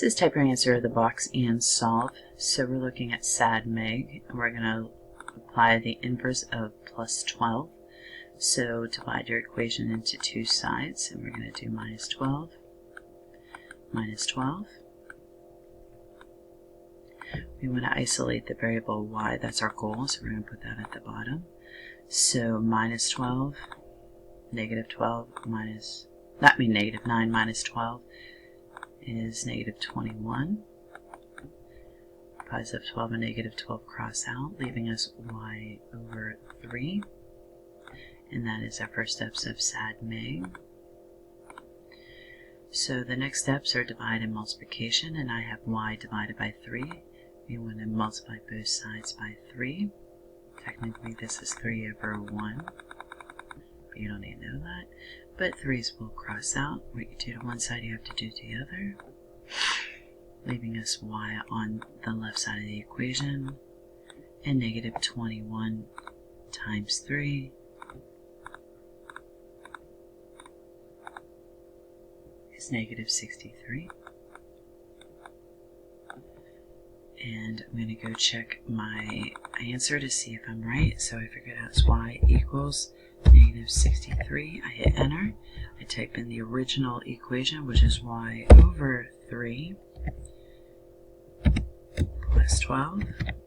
says type your answer in the box and solve. So we're looking at SAD-MAG, and we're going to apply the inverse of plus 12. So divide your equation into two sides, and we're going to do minus 12, minus 12. We want to isolate the variable y, that's our goal, so we're going to put that at the bottom. So minus 12, negative 12 minus, that means negative 9 minus 12 is negative 21. Positive 12 and negative 12 cross out, leaving us y over 3. And that is our first steps of SAD-MAG. So the next steps are divide and multiplication, and I have y divided by 3. We want to multiply both sides by 3. Technically this is 3 over 1, but you don't need to know that. But 3's will cross out. What you do to one side you have to do to the other, leaving us y on the left side of the equation, and negative 21 times 3 is negative 63. And I'm going to go check my answer to see if I'm right. So I figured out it's y equals negative 63. I hit enter. I type in the original equation, which is y over 3 plus 12.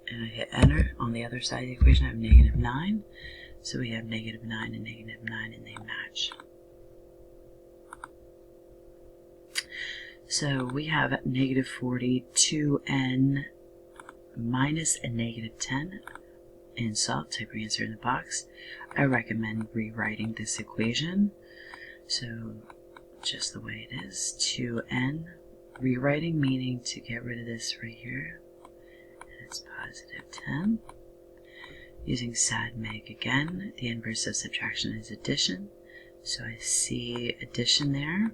And I hit enter. On the other side of the equation I have negative 9. So we have negative 9 and negative 9, and they match. So we have negative 42n minus a negative 10, and solve. Type your answer in the box. I recommend rewriting this equation. So just the way it is, 2n. Rewriting meaning to get rid of this right here, and it's positive 10. Using SAD-MAG again, the inverse of subtraction is addition. So I see addition there.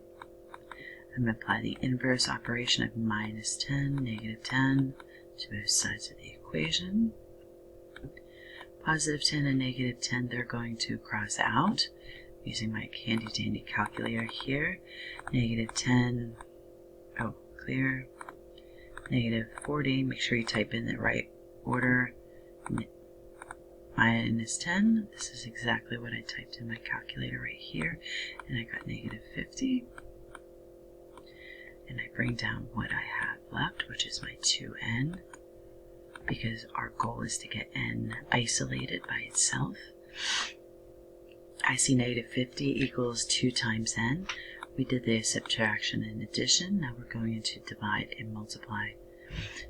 I'm going to apply the inverse operation of minus 10, negative 10 to both sides of the equation. Positive 10 and negative 10, they're going to cross out. Using my handy dandy calculator here. Negative 10, oh, clear. Negative 40, make sure you type in the right order. Minus 10, this is exactly what I typed in my calculator right here. And I got negative 50. And I bring down what I have left, which is my 2n, because our goal is to get n isolated by itself. I see negative 50 equals 2 times n. We did the subtraction and addition. Now we're going to divide and multiply.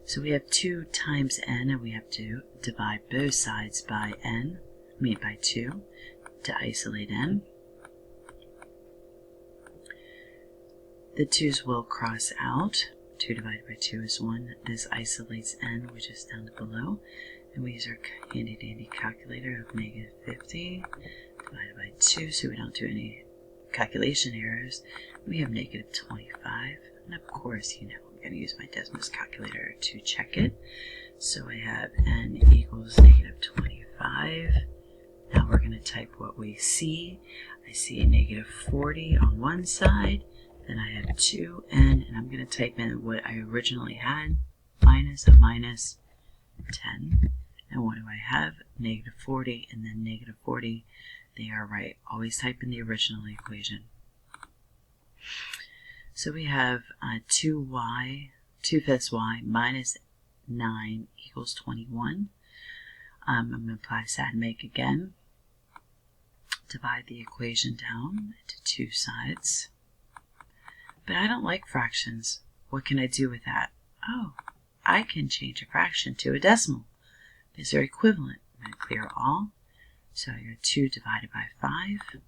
So we have 2 times n, and we have to divide both sides by n, by 2, to isolate n. The 2's will cross out. 2 divided by 2 is 1. This isolates n, which is down below. And we use our handy dandy calculator of negative 50 divided by 2, so we don't do any calculation errors. We have negative 25. And of course, I'm going to use my Desmos calculator to check it. So I have n equals negative 25. Now we're going to type what we see. I see a negative 40 on one side. Then I have 2n, and I'm going to type in what I originally had, minus a minus 10. And what do I have? Negative 40 and then negative 40. They are right. Always type in the original equation. So we have 2y, 2/5 y minus 9 equals 21. I'm going to apply SAD-MAG again. Divide the equation down into two sides. But I don't like fractions. What can I do with that? Oh, I can change a fraction to a decimal. These are equivalent. I'm going to clear all. So I got 2 divided by 5.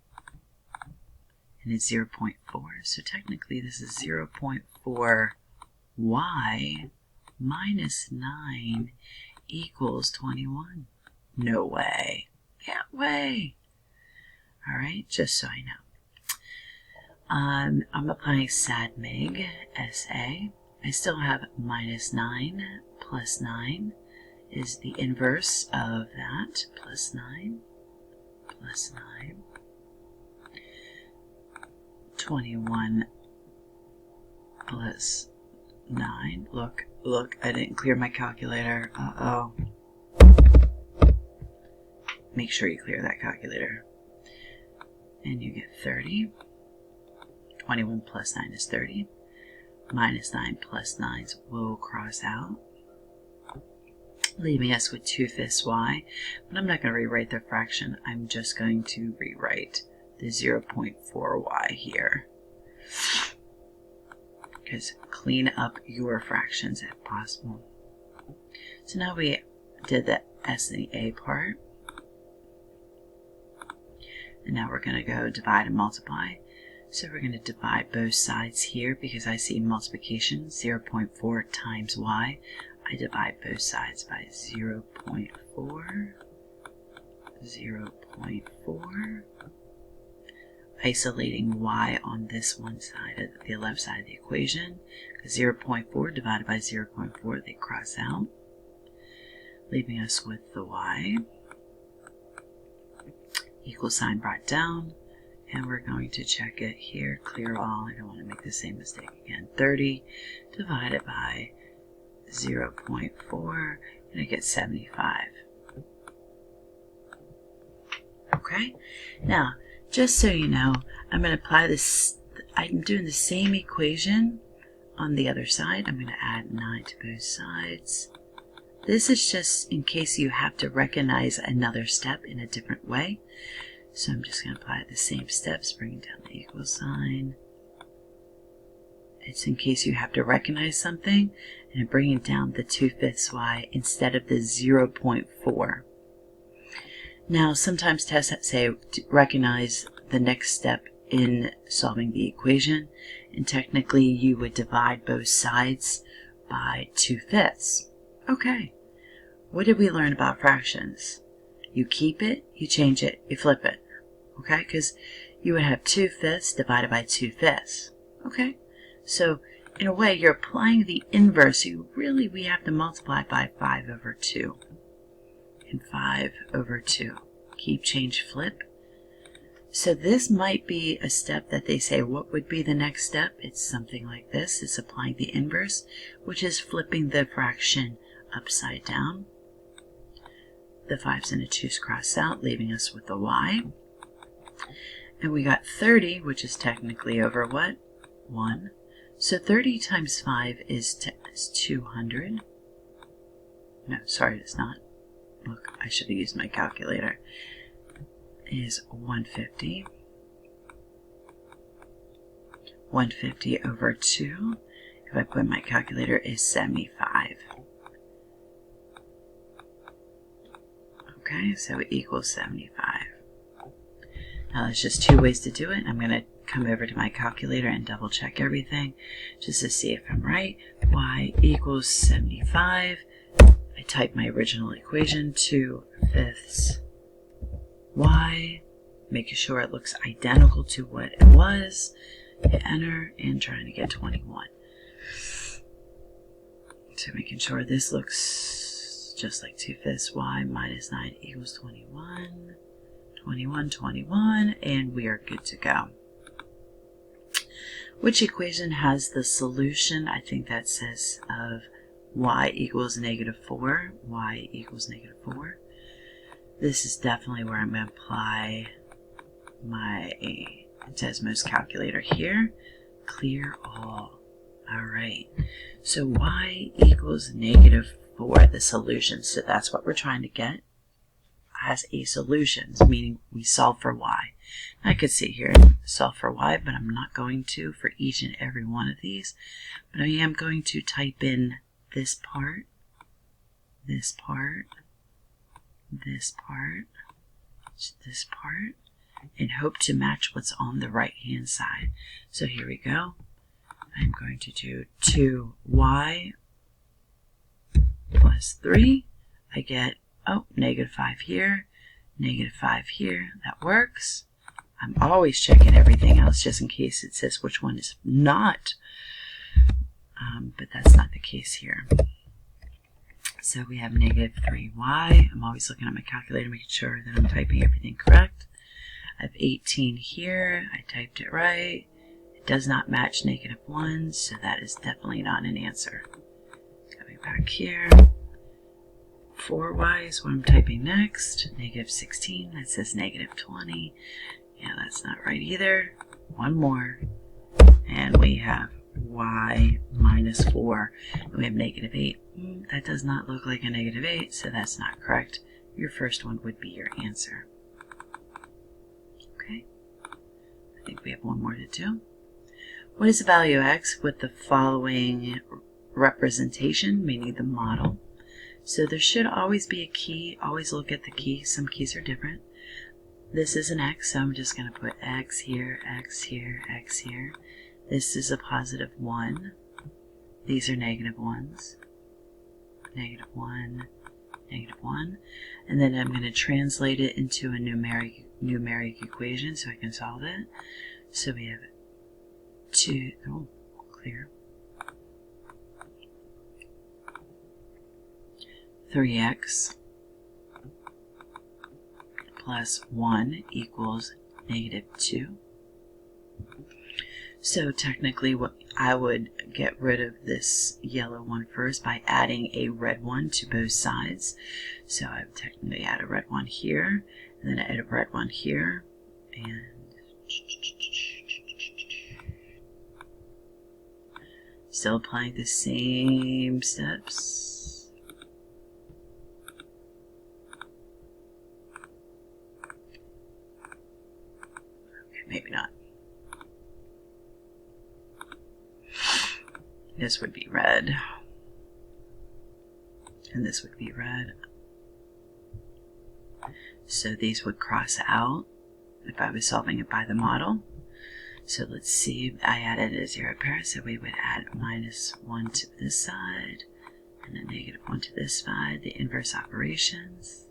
And it's 0.4. So technically this is 0.4 y minus 9 equals 21. No way. Can't way. Alright, just so I know. I'm applying SAD-MAG, SA. I still have minus 9 plus 9 is the inverse of that, plus 9 plus 9. 21 plus 9. Look, I didn't clear my calculator. Uh-oh. Make sure you clear that calculator. And you get 30. 21 plus 9 is 30. Minus 9 plus 9s will cross out, leaving us with 2/5 y. But I'm not going to rewrite the fraction. I'm just going to rewrite the 0.4y here. Because clean up your fractions if possible. So now we did the S and the A part. And now we're going to go divide and multiply. So we're going to divide both sides here because I see multiplication, 0.4 times y. I divide both sides by 0.4, 0.4, isolating y on this one side, the left side of the equation, because 0.4 divided by 0.4, they cross out, leaving us with the y. Equal sign brought down. And we're going to check it here, clear all. I don't want to make the same mistake again. 30 divided by 0.4, and I get 75. Okay? Now, just so you know, I'm going to apply this. I'm doing the same equation on the other side. I'm going to add 9 to both sides. This is just in case you have to recognize another step in a different way. So I'm just going to apply the same steps, bringing down the equal sign. It's in case you have to recognize something, and bringing down the 2/5 y instead of the 0.4. Now, sometimes tests say recognize the next step in solving the equation, and technically you would divide both sides by 2/5. Okay, what did we learn about fractions? You keep it, you change it, you flip it. Okay, because you would have 2/5 divided by 2/5. Okay, so in a way you're applying the inverse. We have to multiply by 5 over 2. And 5 over 2. Keep, change, flip. So this might be a step that they say, what would be the next step? It's something like this. It's applying the inverse, which is flipping the fraction upside down. The 5's and the 2's cross out, leaving us with a y. And we got 30, which is technically over what? 1. So 30 times 5 is 200. No, sorry, it's not. Look, I should have used my calculator. Is 150. 150 over 2, if I put my calculator, is 75. Okay, so it equals 75. Now there's just two ways to do it. I'm going to come over to my calculator and double check everything just to see if I'm right. Y equals 75. I type my original equation, 2/5 y, making sure it looks identical to what it was. Hit enter and trying to get 21. So making sure this looks just like 2/5 y minus 9 equals 21. 21, 21, and we are good to go. Which equation has the solution? I think that says of y equals -4. Y equals -4. This is definitely where I'm going to apply my Desmos calculator here. Clear all. Alright, so y equals -4, the solution. So that's what we're trying to get as a solution, meaning we solve for y. I could sit here and solve for y, but I'm not going to for each and every one of these. But I am going to type in this part, this part, this part, this part, and hope to match what's on the right hand side. So here we go. I'm going to do 2y plus 3. I get, oh, -5 here, -5 here. That works. I'm always checking everything else just in case it says which one is not. But that's not the case here. So we have -3y. I'm always looking at my calculator, making sure that I'm typing everything correct. I have 18 here. I typed it right. It does not match -1, so that is definitely not an answer. Coming back here. 4y is what I'm typing next. -16, that says -20. Yeah, that's not right either. One more. And we have y -4. And we have -8. That does not look like a -8, so that's not correct. Your first one would be your answer. Okay. I think we have one more to do. What is the value of x with the following representation, meaning the model? So there should always be a key. Always look at the key. Some keys are different. This is an x, so I'm just going to put x here, x here, x here. This is a +1. These are -1s. -1, -1. And then I'm going to translate it into a numeric equation so I can solve it. So we have 2, oh, clear. 3x plus 1 equals -2. So technically what I would get rid of this yellow one first by adding a red one to both sides. So I would technically add a red one here, and then add a red one here, and still applying the same steps. Maybe not. This would be red. And this would be red. So these would cross out if I was solving it by the model. So let's see, I added a 0 pair, so we would add -1 to this side, and a -1 to this side, the inverse operations.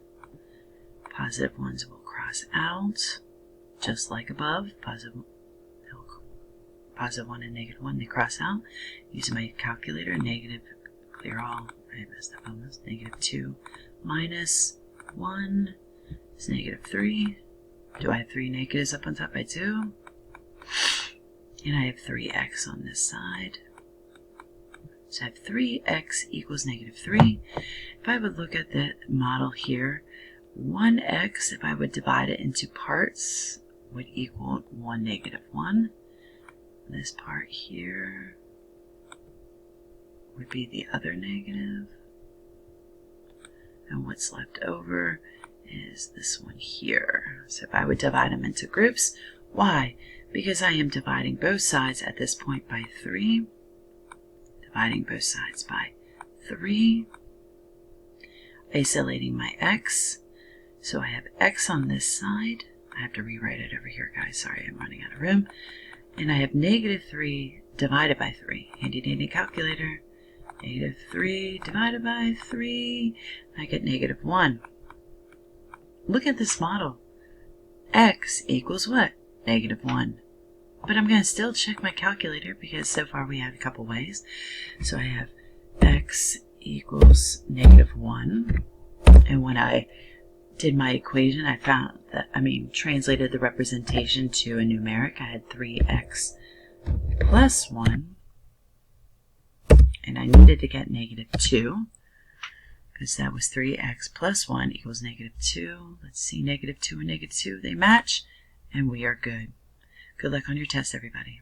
Positive ones will cross out. Just like above, +1 and -1, they cross out. Using my calculator, clear all, I messed up on this, -2 minus 1 is -3. Do I have 3 negatives up on top? I do. And I have 3x on this side. So I have 3x equals -3. If I would look at the model here, 1x, if I would divide it into parts, would equal 1 -1. This part here would be the other negative. And what's left over is this one here. So if I would divide them into groups, why? Because I am dividing both sides at this point by 3. Dividing both sides by 3. Isolating my x. So I have x on this side. I have to rewrite it over here, guys. Sorry, I'm running out of room. And I have -3 divided by 3. Handy dandy calculator. -3 divided by 3. I get -1. Look at this model. X equals what? -1. But I'm going to still check my calculator because so far we have a couple ways. So I have x equals -1. And when I did my equation, I found that, translated the representation to a numeric. I had 3x plus 1, and I needed to get -2, because that was 3x plus 1 equals -2. Let's see, -2 and -2, they match, and we are good. Good luck on your test, everybody.